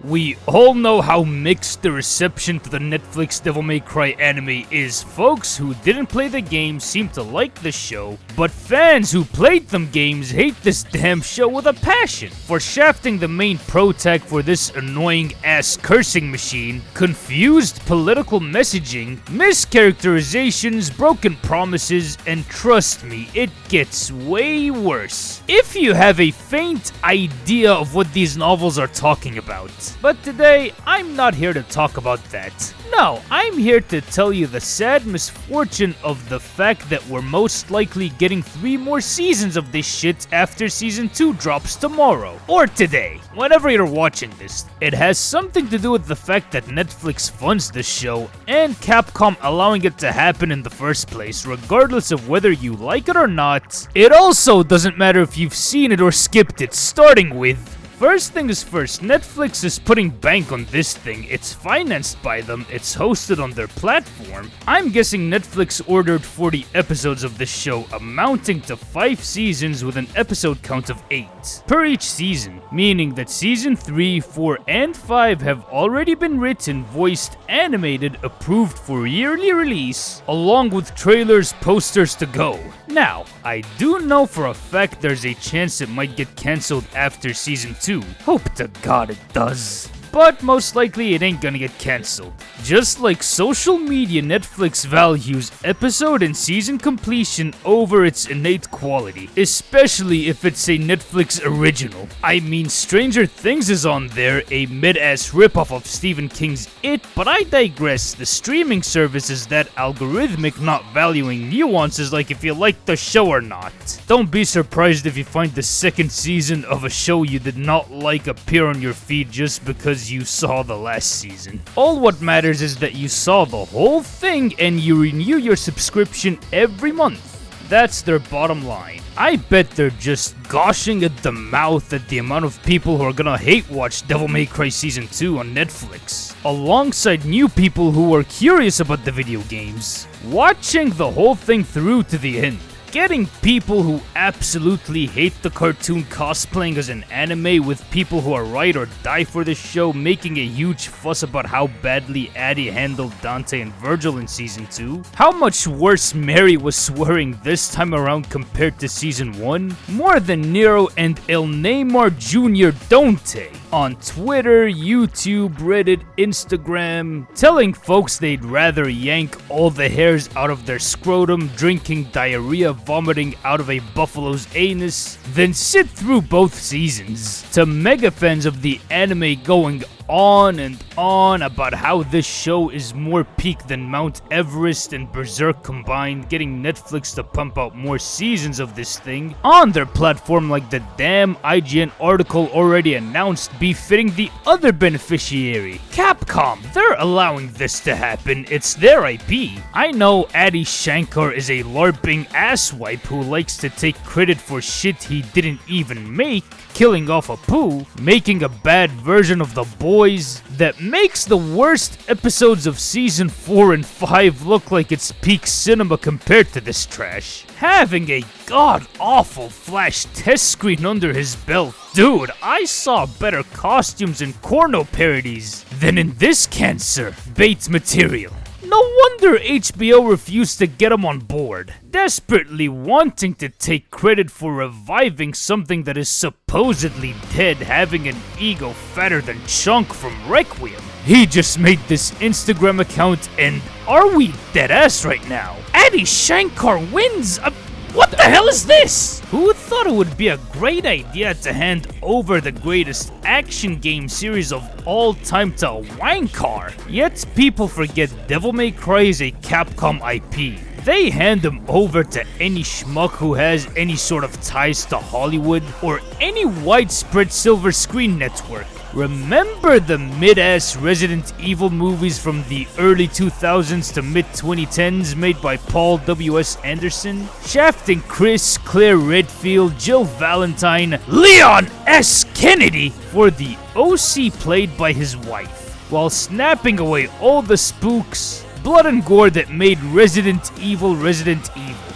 We all know how mixed the reception to the Netflix Devil May Cry anime is. Folks who didn't play the game seem to like the show, but fans who played them games hate this damn show with a passion. For shafting the main protag for this annoying ass cursing machine, confused political messaging, mischaracterizations, broken promises, and trust me, it gets way worse. If you have a faint idea of what these novels are talking about. But today, I'm not here to talk about that. No, I'm here to tell you the sad misfortune of the fact that we're most likely getting 3 more seasons of this shit after season 2 drops tomorrow. Or today, whenever you're watching this. It has something to do with the fact that Netflix funds the show and Capcom allowing it to happen in the first place, regardless of whether you like it or not. It also doesn't matter if you've seen it or skipped it, starting with... First thing is first, Netflix is putting bank on this thing. It's financed by them, it's hosted on their platform. I'm guessing Netflix ordered 40 episodes of this show, amounting to 5 seasons with an episode count of 8 per each season, meaning that season 3, 4, and 5 have already been written, voiced, animated, approved for yearly release, along with trailers, posters to go. Now, I do know for a fact there's a chance it might get cancelled after season 2. Hope to God it does. But most likely it ain't gonna get cancelled. Just like social media, Netflix values episode and season completion over its innate quality, especially if it's a Netflix original. I mean, Stranger Things is on there, a mid-ass ripoff of Stephen King's It, but I digress. The streaming service is that algorithmic, not valuing nuances like if you like the show or not. Don't be surprised if you find the 2nd season of a show you did not like appear on your feed just because you saw the last season. All what matters is that you saw the whole thing and you renew your subscription every month. That's their bottom line. I bet they're just gushing at the mouth at the amount of people who are gonna hate watch Devil May Cry Season 2 on Netflix, alongside new people who are curious about the video games, watching the whole thing through to the end. Getting people who absolutely hate the cartoon cosplaying as an anime with people who are ride or die for the show making a huge fuss about how badly Addie handled Dante and Virgil in season 2. How much worse Mary was swearing this time around compared to season 1. More than Nero and El Neymar Jr. Dante. On Twitter, YouTube, Reddit, Instagram, telling folks they'd rather yank all the hairs out of their scrotum, drinking diarrhea, vomiting out of a buffalo's anus, than sit through both seasons. To mega fans of the anime going on and on about how this show is more peak than Mount Everest and Berserk combined, getting Netflix to pump out more seasons of this thing on their platform like the damn IGN article already announced, befitting the other beneficiary, Capcom. They're allowing this to happen, it's their IP. I know Addy Shankar is a LARPing asswipe who likes to take credit for shit he didn't even make, killing off a poo, making a bad version of The Boys that makes the worst episodes of season 4 and 5 look like it's peak cinema compared to this trash. Having a god-awful Flash test screen under his belt. Dude, I saw better costumes and corno parodies than in this cancer bait material. No wonder HBO refused to get him on board, desperately wanting to take credit for reviving something that is supposedly dead, having an ego fatter than Chunk from Requiem. He just made this Instagram account and are we deadass right now? Addy Shankar wins! What the hell is this? Who thought it would be a great idea to hand over the greatest action game series of all time to a wankar? Yet people forget Devil May Cry is a Capcom IP. They hand them over to any schmuck who has any sort of ties to Hollywood or any widespread silver screen network. Remember the mid-ass Resident Evil movies from the early 2000s to mid-2010s made by Paul W.S. Anderson? Shafting Chris, Claire Redfield, Jill Valentine, Leon S. Kennedy for the OC played by his wife, while snapping away all the spooks, blood and gore that made Resident Evil.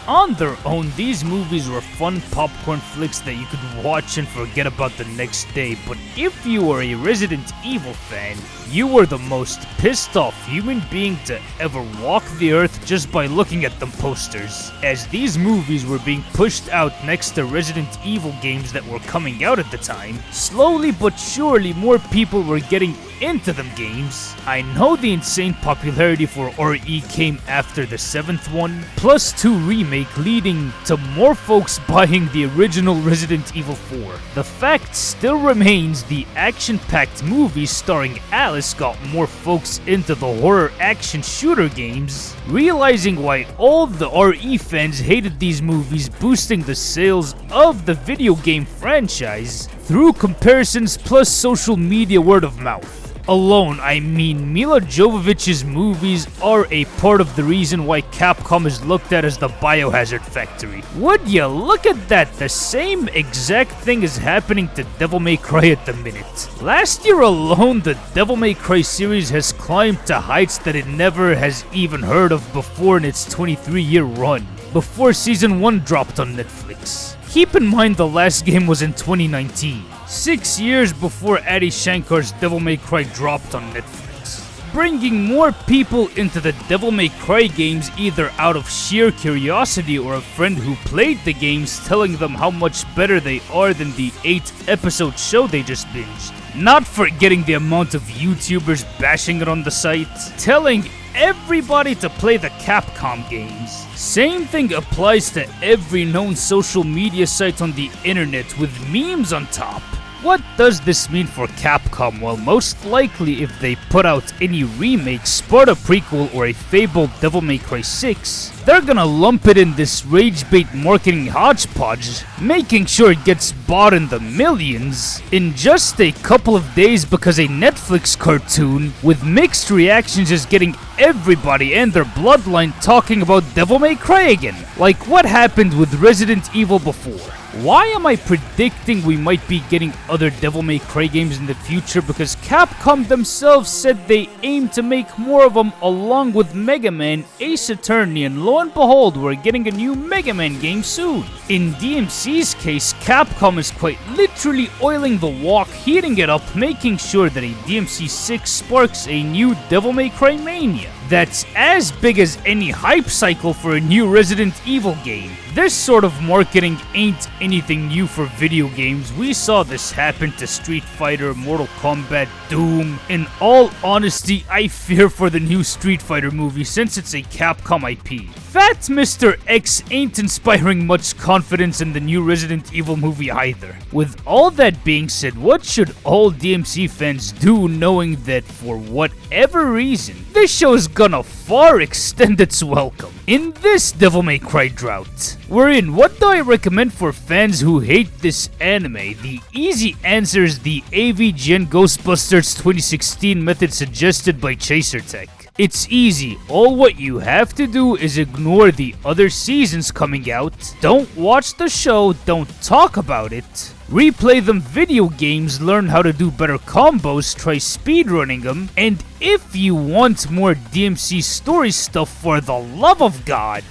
On their own, these movies were fun popcorn flicks that you could watch and forget about the next day, but if you were a Resident Evil fan, you were the most pissed off human being to ever walk the earth just by looking at them posters, as these movies were being pushed out next to Resident Evil games that were coming out at the time. Slowly but surely, more people were getting into them games. I know the insane popularity for RE came after the 7th one, plus 2 remake, leading to more folks buying the original Resident Evil 4. The fact still remains the action-packed movies starring Alice got more folks into the horror action shooter games, realizing why all the RE fans hated these movies, boosting the sales of the video game franchise through comparisons plus social media word of mouth. Alone, I mean, Mila Jovovich's movies are a part of the reason why Capcom is looked at as the Biohazard factory. Would you look at that? The same exact thing is happening to Devil May Cry at the minute. Last year alone, the Devil May Cry series has climbed to heights that it never has even heard of before in its 23-year run, before Season 1 dropped on Netflix. Keep in mind the last game was in 2019. 6 years before Shankar's Devil May Cry dropped on Netflix, bringing more people into the Devil May Cry games either out of sheer curiosity or a friend who played the games telling them how much better they are than the 8-episode show they just binged. Not forgetting the amount of YouTubers bashing it on the site, telling everybody to play the Capcom games. Same thing applies to every known social media site on the internet with memes on top. What does this mean for Capcom? Well, most likely if they put out any remake, Sparta prequel, or a fabled Devil May Cry 6, they're gonna lump it in this rage-bait marketing hodgepodge, making sure it gets bought in the millions in just a couple of days because a Netflix cartoon with mixed reactions is getting everybody and their bloodline talking about Devil May Cry again. Like what happened with Resident Evil before. Why am I predicting we might be getting other Devil May Cry games in the future? Because Capcom themselves said they aim to make more of them along with Mega Man, Ace Attorney, and lo and behold, we're getting a new Mega Man game soon. In DMC's case, Capcom is quite literally oiling the wok, heating it up, making sure that a DMC 6 sparks a new Devil May Cry mania that's as big as any hype cycle for a new Resident Evil game. This sort of marketing ain't anything new for video games. We saw this happen to Street Fighter, Mortal Kombat, Doom. In all honesty, I fear for the new Street Fighter movie since it's a Capcom IP. Fat Mr. X ain't inspiring much confidence in the new Resident Evil movie either. With all that being said, what should all DMC fans do knowing that for whatever reason, this show is gonna far extend its welcome in this Devil May Cry drought? Wherein, what do I recommend for fans who hate this anime? The easy answer is the AVGN Ghostbusters 2016 method suggested by ChaserTech. It's easy. All what you have to do is ignore the other seasons coming out, don't watch the show, don't talk about it, replay them video games, learn how to do better combos, try speedrunning them, and if you want more DMC story stuff, for the love of God,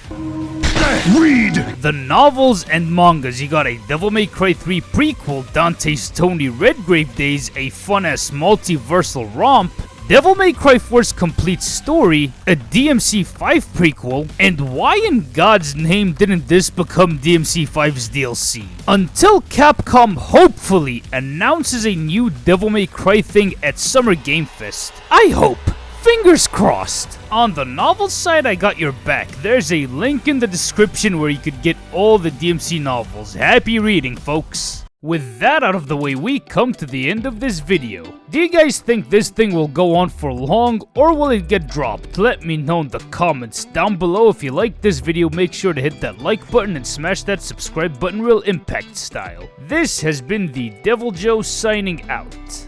read the novels and mangas. You got a Devil May Cry 3 prequel, Dante's Tony Redgrave Days, a fun-ass multiversal romp, Devil May Cry 4's complete story, a DMC 5 prequel, and why in God's name didn't this become DMC 5's DLC? Until Capcom hopefully announces a new Devil May Cry thing at Summer Game Fest. I hope. Fingers crossed. On the novel side, I got your back. There's a link in the description where you could get all the DMC novels. Happy reading, folks. With that out of the way, we come to the end of this video. Do you guys think this thing will go on for long, or will it get dropped? Let me know in the comments down below. If you like this video, make sure to hit that like button and smash that subscribe button real impact style. This has been the Devil Joe signing out.